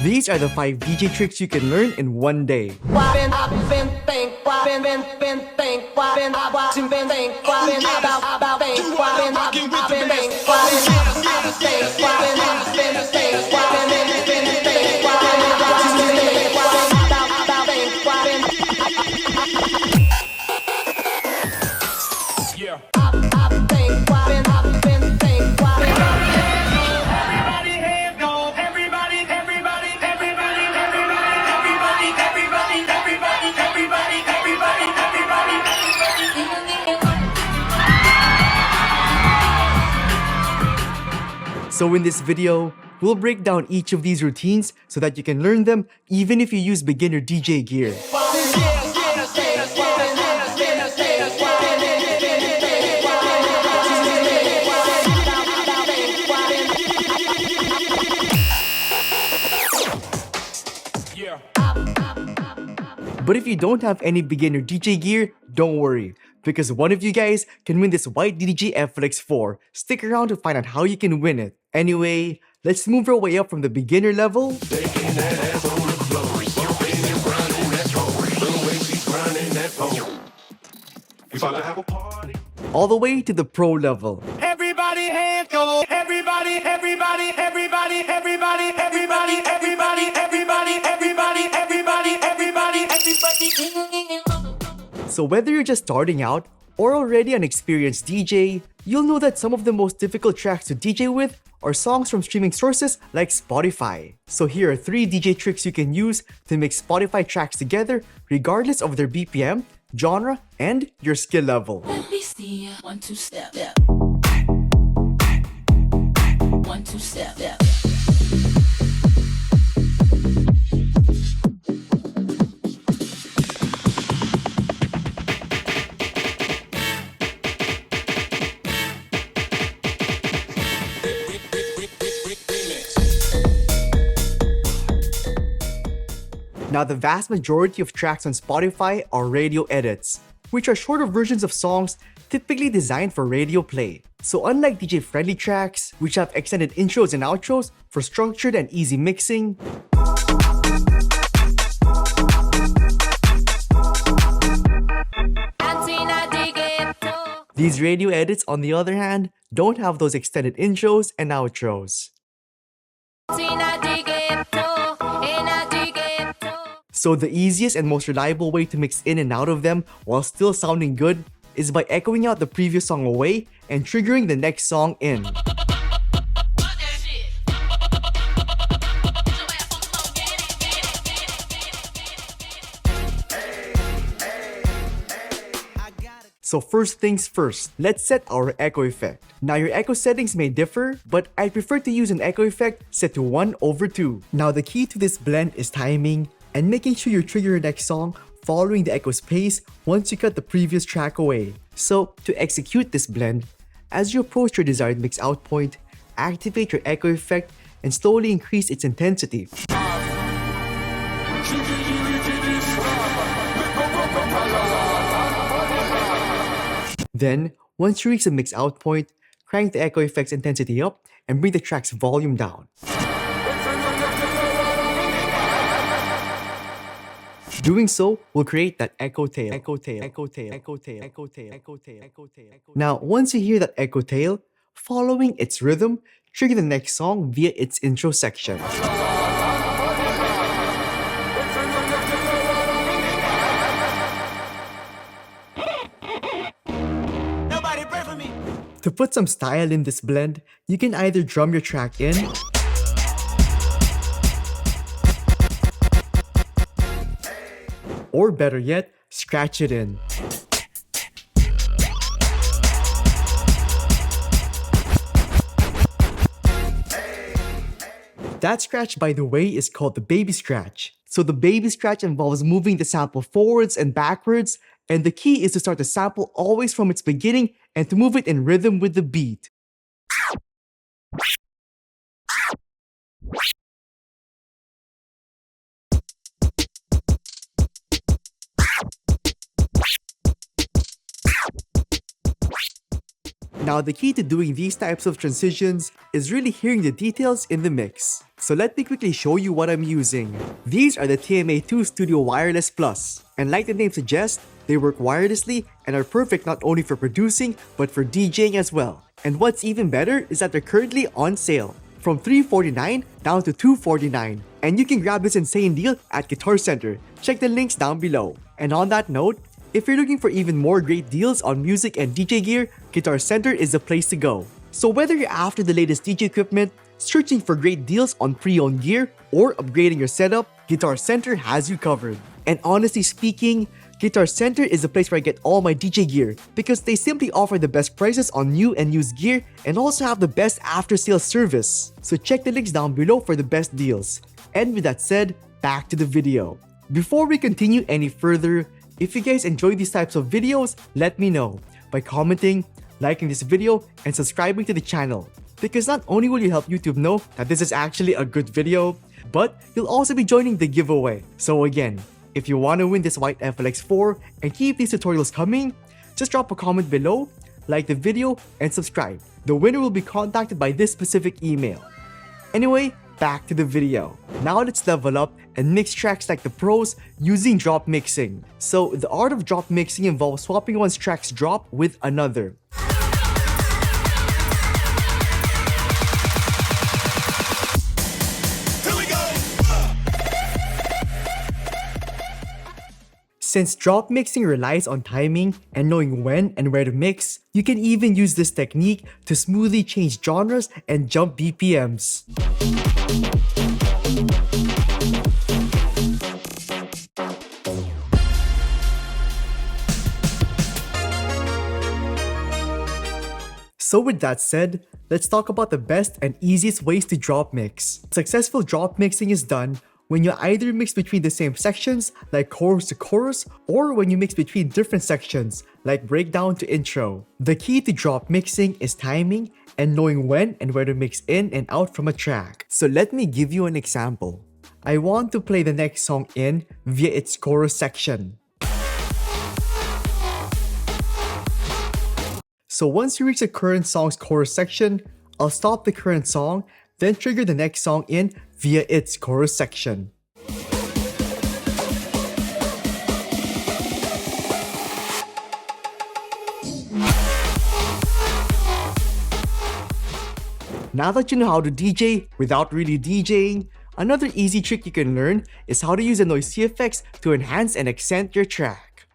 These are the 5 DJ tricks you can learn in one day. So in this video, we'll break down each of these routines so that you can learn them even if you use beginner DJ gear. But if you don't have any beginner DJ gear, don't worry, because one of you guys can win this white DJI FLX 4. Stick around to find out how you can win it. Anyway, let's move our way up from the beginner level all the way to the pro level. Everybody hands go, everybody, everybody, everybody, everybody, everybody, everybody, everybody, everybody, everybody, everybody, everybody. So whether you're just starting out or already an experienced DJ, you'll know that some of the most difficult tracks to DJ with are songs from streaming sources like Spotify. So here are 3 DJ tricks you can use to mix Spotify tracks together regardless of their BPM, genre, and your skill level. Let me see ya. 1, 2 step. 1, 2 step. Now, the vast majority of tracks on Spotify are radio edits, which are shorter versions of songs typically designed for radio play. So unlike DJ-friendly tracks, which have extended intros and outros for structured and easy mixing, these radio edits, on the other hand, don't have those extended intros and outros. So the easiest and most reliable way to mix in and out of them while still sounding good is by echoing out the previous song away and triggering the next song in. So first things first, let's set our echo effect. Now your echo settings may differ, but I prefer to use an echo effect set to 1/2. Now the key to this blend is timing and making sure you trigger your next song following the echo's pace once you cut the previous track away. So to execute this blend, as you approach your desired mix out point, activate your echo effect and slowly increase its intensity. Then, once you reach the mix out point, crank the echo effect's intensity up and bring the track's volume down. Doing so will create that echo tail. Now, once you hear that echo tail, following its rhythm, trigger the next song via its intro section. To put some style in this blend, you can either drum your track in, or better yet, scratch it in. That scratch, by the way, is called the baby scratch. So the baby scratch involves moving the sample forwards and backwards, and the key is to start the sample always from its beginning and to move it in rhythm with the beat. Now the key to doing these types of transitions is really hearing the details in the mix. So let me quickly show you what I'm using. These are the TMA2 Studio Wireless Plus, and like the name suggests, they work wirelessly and are perfect not only for producing but for DJing as well. And what's even better is that they're currently on sale, from $349 down to $249, and you can grab this insane deal at Guitar Center. Check the links down below. And on that note, if you're looking for even more great deals on music and DJ gear, Guitar Center is the place to go. So whether you're after the latest DJ equipment, searching for great deals on pre-owned gear, or upgrading your setup, Guitar Center has you covered. And honestly speaking, Guitar Center is the place where I get all my DJ gear because they simply offer the best prices on new and used gear and also have the best after-sales service. So check the links down below for the best deals. And with that said, back to the video. Before we continue any further, if you guys enjoy these types of videos, let me know by commenting, liking this video, and subscribing to the channel. Because not only will you help YouTube know that this is actually a good video, but you'll also be joining the giveaway. So again, if you want to win this white FLX4 and keep these tutorials coming, just drop a comment below, like the video, and subscribe. The winner will be contacted by this specific email. Anyway, back to the video. Now let's level up and mix tracks like the pros using drop mixing. So the art of drop mixing involves swapping one's track's drop with another. Since drop mixing relies on timing and knowing when and where to mix, you can even use this technique to smoothly change genres and jump BPMs. So with that said, let's talk about the best and easiest ways to drop mix. Successful drop mixing is done when you either mix between the same sections, like chorus to chorus, or when you mix between different sections, like breakdown to intro. The key to drop mixing is timing and knowing when and where to mix in and out from a track. So let me give you an example. I want to play the next song in via its chorus section. So once you reach the current song's chorus section, I'll stop the current song, then trigger the next song in via its chorus section. Now that you know how to DJ without really DJing, another easy trick you can learn is how to use the noise effects to enhance and accent your track.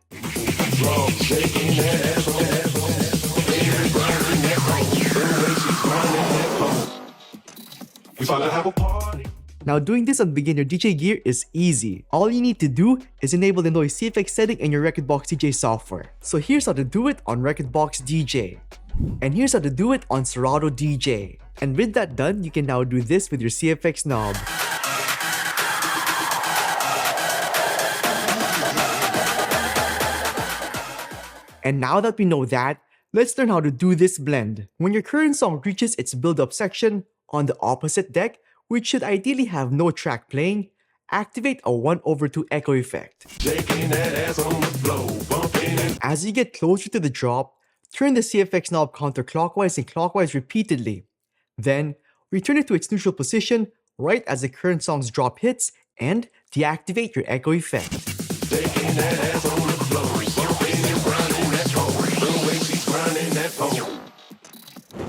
Now doing this on beginner DJ gear is easy. All you need to do is enable the noise effects setting in your Rekordbox DJ software. So here's how to do it on Rekordbox DJ. And here's how to do it on Serato DJ. And with that done, you can now do this with your CFX knob. And now that we know that, let's learn how to do this blend. When your current song reaches its build-up section, on the opposite deck, which should ideally have no track playing, activate a 1/2 echo effect. As you get closer to the drop, turn the CFX knob counterclockwise and clockwise repeatedly. Then, return it to its neutral position right as the current song's drop hits and deactivate your echo effect.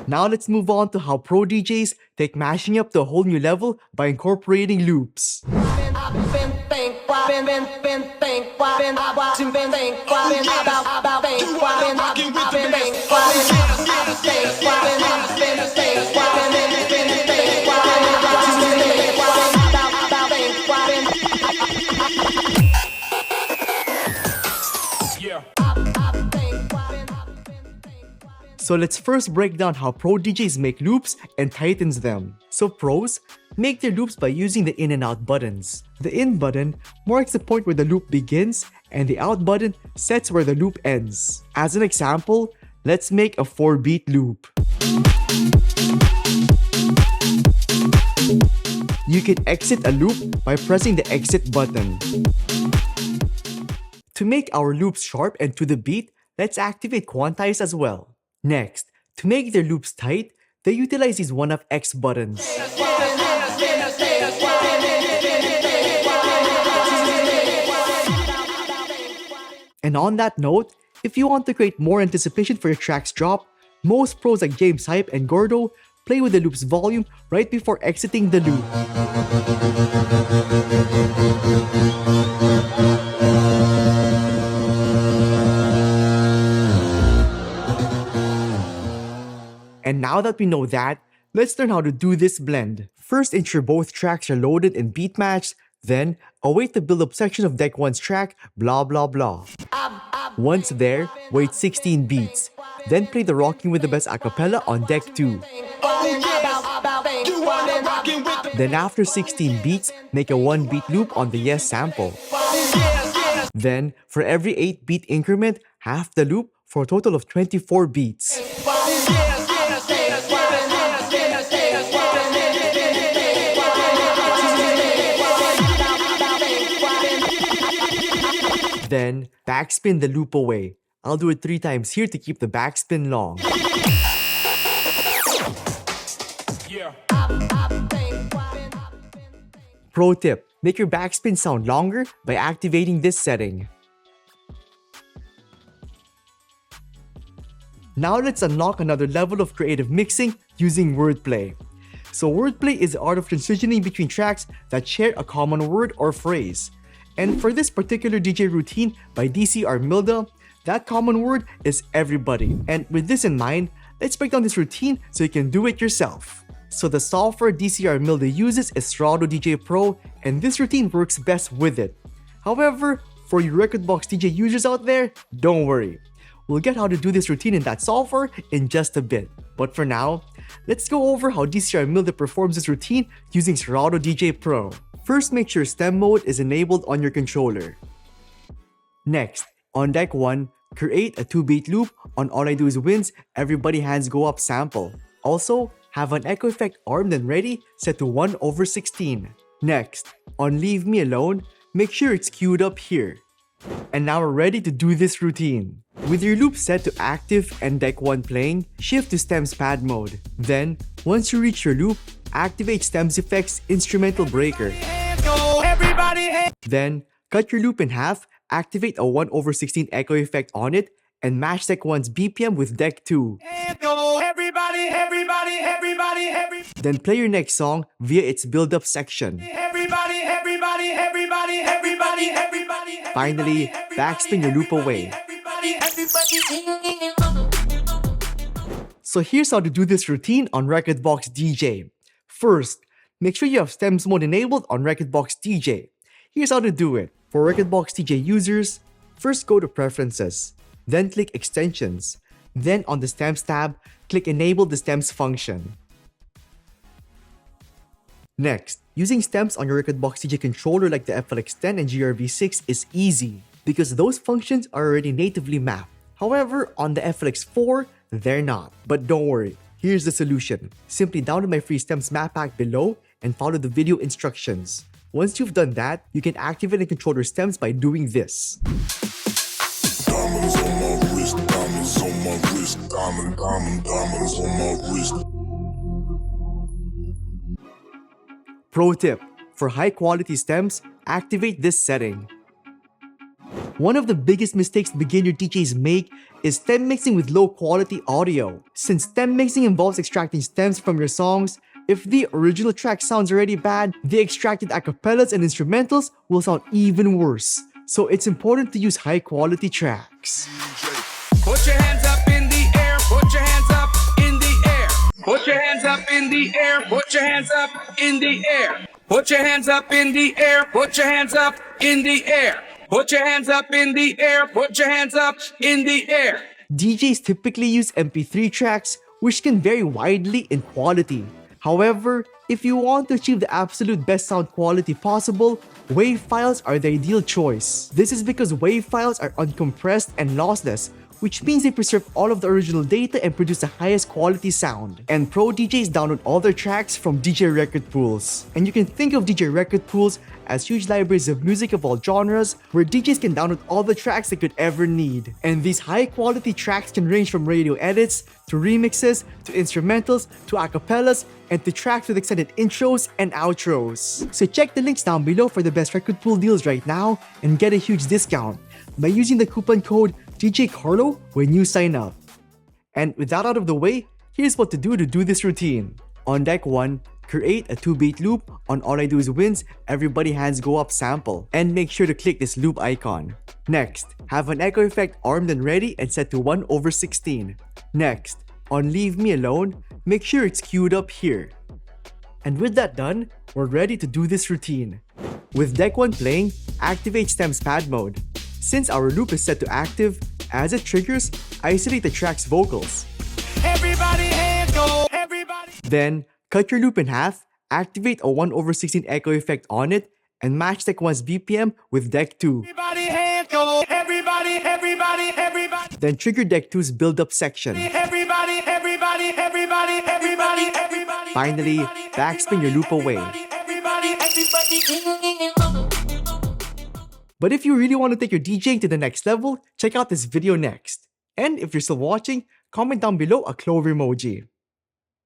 Now let's move on to how pro DJs take mashing up to a whole new level by incorporating loops. So let's first break down how pro DJs make loops and tightens them. So pros make their loops by using the in and out buttons. The in button marks the point where the loop begins and the out button sets where the loop ends. As an example, let's make a 4-beat loop. You can exit a loop by pressing the exit button. To make our loops sharp and to the beat, let's activate quantize as well. Next, to make their loops tight, they utilize these 1/X buttons. And on that note, if you want to create more anticipation for your track's drop, most pros like James Hype and Gordo play with the loop's volume right before exiting the loop. And now that we know that, let's learn how to do this blend. First, ensure both tracks are loaded and beat matched, then await the build-up section of deck 1's track, blah blah blah. Once there, wait 16 beats, then play the Rocking with the Best acapella on deck 2. Then after 16 beats, make a 1-beat loop on the Yes sample. Then, for every 8-beat increment, half the loop for a total of 24 beats. Then, backspin the loop away. I'll do it 3 times here to keep the backspin long. Pro tip, make your backspin sound longer by activating this setting. Now let's unlock another level of creative mixing using wordplay. So wordplay is the art of transitioning between tracks that share a common word or phrase. And for this particular DJ routine by DCR Milda, that common word is everybody. And with this in mind, let's break down this routine so you can do it yourself. So the software DCR Milda uses is Serato DJ Pro, and this routine works best with it. However, for you Rekordbox DJ users out there, don't worry. We'll get how to do this routine in that software in just a bit. But for now, let's go over how DCR Milda performs this routine using Serato DJ Pro. First, make sure stem mode is enabled on your controller. Next, on deck 1, create a 2-beat loop on All I Do Is Wins Everybody Hands Go Up sample. Also, have an echo effect armed and ready set to 1/16. Next, on Leave Me Alone, make sure it's queued up here. And now we're ready to do this routine. With your loop set to active and deck 1 playing, shift to stems pad mode. Then, once you reach your loop, activate stems effects instrumental breaker. Then, cut your loop in half, activate a 1/16 echo effect on it, and match deck 1's BPM with deck 2. Then play your next song via its build-up section. Finally, backspin your loop away. So here's how to do this routine on Rekordbox DJ. First, make sure you have stems mode enabled on Rekordbox DJ. Here's how to do it. For Rekordbox DJ users, first go to Preferences, then click Extensions. Then on the Stems tab, click Enable the Stems function. Next, using stems on your Rekordbox DJ controller like the FLX10 and GRV6 is easy because those functions are already natively mapped. However, on the FLX4, they're not. But don't worry, here's the solution. Simply download my free stems map pack below and follow the video instructions. Once you've done that, you can activate and control your stems by doing this. Diamonds on my wrist, diamonds on my wrist, diamonds on my wrist. Pro tip, for high quality stems, activate this setting. One of the biggest mistakes beginner DJs make is stem mixing with low quality audio. Since stem mixing involves extracting stems from your songs, if the original track sounds already bad, the extracted acapellas and instrumentals will sound even worse. So it's important to use high quality tracks. Put your hands up in the air, put your hands up in the air. Put your hands up in the air, put your hands up in the air. Put your hands up in the air, put your hands up in the air. Put your hands up in the air, put your hands up in the air. DJs typically use MP3 tracks, which can vary widely in quality. However, if you want to achieve the absolute best sound quality possible, WAV files are the ideal choice. This is because WAV files are uncompressed and lossless, which means they preserve all of the original data and produce the highest quality sound. And pro DJs download all their tracks from DJ record pools. And you can think of DJ record pools as huge libraries of music of all genres where DJs can download all the tracks they could ever need. And these high quality tracks can range from radio edits, to remixes, to instrumentals, to acapellas, and to tracks with extended intros and outros. So check the links down below for the best record pool deals right now and get a huge discount by using the coupon code DJ Carlo when you sign up. And with that out of the way, here's what to do this routine. On deck 1, create a 2-beat loop on All I Do Is Wins Everybody Hands Go Up sample and make sure to click this loop icon. Next, have an echo effect armed and ready and set to 1/16. Next, on Leave Me Alone, make sure it's queued up here. And with that done, we're ready to do this routine. With deck 1 playing, activate Stem's pad mode. Since our loop is set to active, as it triggers, isolate the track's vocals. Everybody hands go, everybody. Then, cut your loop in half, activate a 1/16 echo effect on it, and match deck 1's BPM with deck 2. Everybody hands go, everybody, everybody, everybody. Then trigger deck 2's build-up section. Everybody, everybody, everybody, everybody, everybody. Finally, backspin your loop away. Everybody, everybody. But if you really want to take your DJing to the next level, check out this video next. And if you're still watching, comment down below a clover emoji.